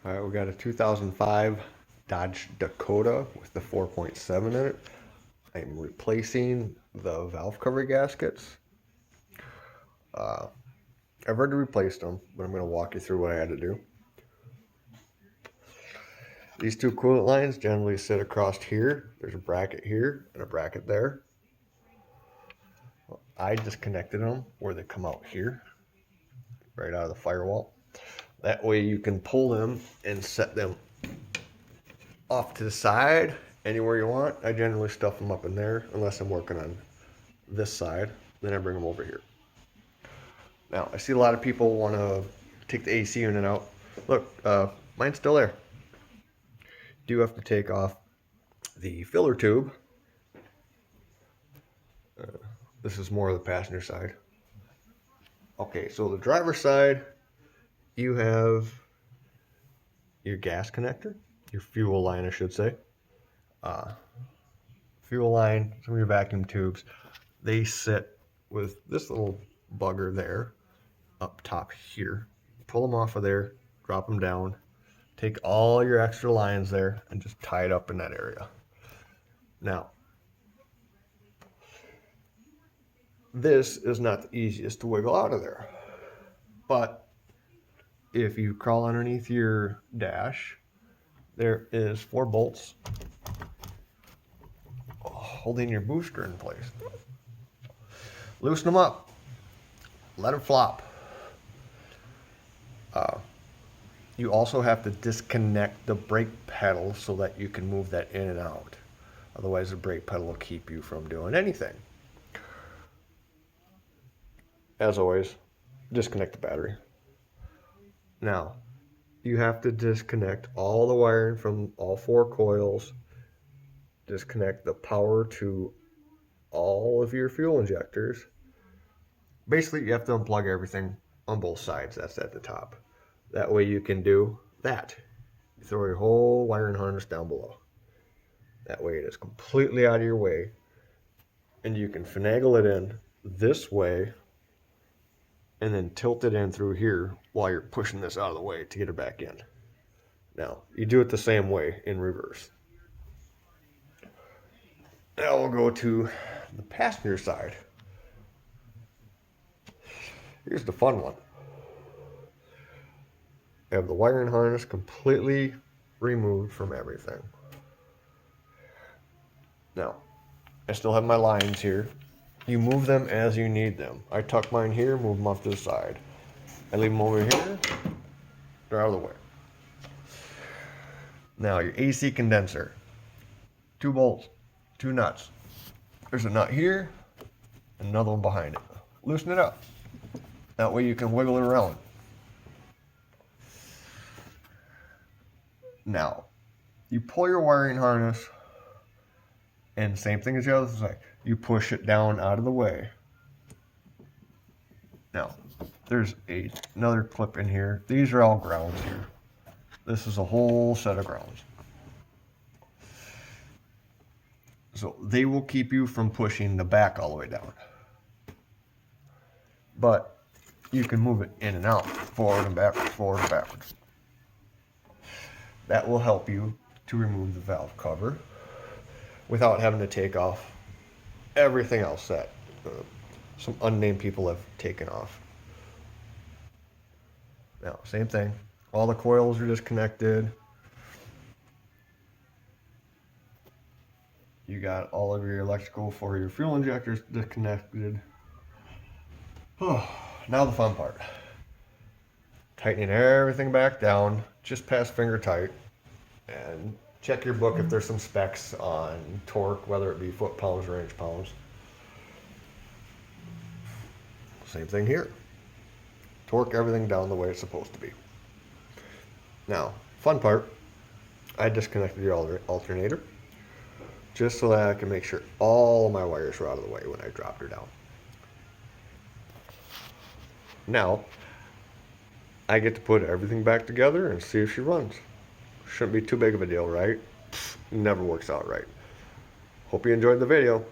All right, we got a 2005 Dodge Dakota with the 4.7 in it. I'm replacing the valve cover gaskets. I've already replaced them, but I'm going to walk you through what I had to do. These two coolant lines generally sit across here. There's a bracket here and a bracket there. I disconnected them where they come out here, right out of the firewall. That way you can pull them and set them off to the side, anywhere you want. I generally stuff them up in there unless I'm working on this side. Then I bring them over here. Now, I see a lot of people want to take the AC unit out. Look, mine's still there. You do have to take off the filler tube. This is more of the passenger side. Okay, so the driver's side, you have your gas connector, your fuel line, I should say. Fuel line, some of your vacuum tubes, they sit with this little bugger there up top here. Pull them off of there, drop them down, take all your extra lines there and just tie it up in that area. Now, this is not the easiest to wiggle out of there, but if you crawl underneath your dash, there is 4 bolts holding your booster in place. Loosen them up, let them flop. You also have to disconnect the brake pedal so that you can move that in and out. Otherwise the brake pedal will keep you from doing anything. As always, disconnect the battery. Now, you have to disconnect all the wiring from all 4 coils, disconnect the power to all of your fuel injectors. Basically, you have to unplug everything on both sides. That's at the top. That way you can do that. You throw your whole wiring harness down below. That way it is completely out of your way. And you can finagle it in this way and then tilt it in through here while you're pushing this out of the way to get it back in. Now, you do it the same way in reverse. Now we'll go to the passenger side. Here's the fun one. I have the wiring harness completely removed from everything. Now, I still have my lines here. You move them as you need them. I tuck mine here, move them off to the side. I leave them over here, they're out of the way. Now, your AC condenser. 2 bolts, 2 nuts. There's a nut here, another one behind it. Loosen it up. That way you can wiggle it around. Now, you pull your wiring harness, and same thing as the other side. You push it down out of the way. Now, there's another clip in here. These are all grounds here. This is a whole set of grounds. So they will keep you from pushing the back all the way down. But you can move it in and out, forward and backwards, forward and backwards. That will help you to remove the valve cover without having to take off everything else that some unnamed people have taken off. Now, same thing. All the coils are disconnected. You got all of your electrical for your fuel injectors disconnected. Now the fun part. Tightening everything back down, just past finger tight, and check your book if there's some specs on torque, whether it be foot-pounds or inch-pounds. Same thing here. Torque everything down the way it's supposed to be. Now, fun part, I disconnected the alternator just so that I can make sure all of my wires were out of the way when I dropped her down. Now, I get to put everything back together and see if she runs. Shouldn't be too big of a deal, right? Never works out right. Hope you enjoyed the video.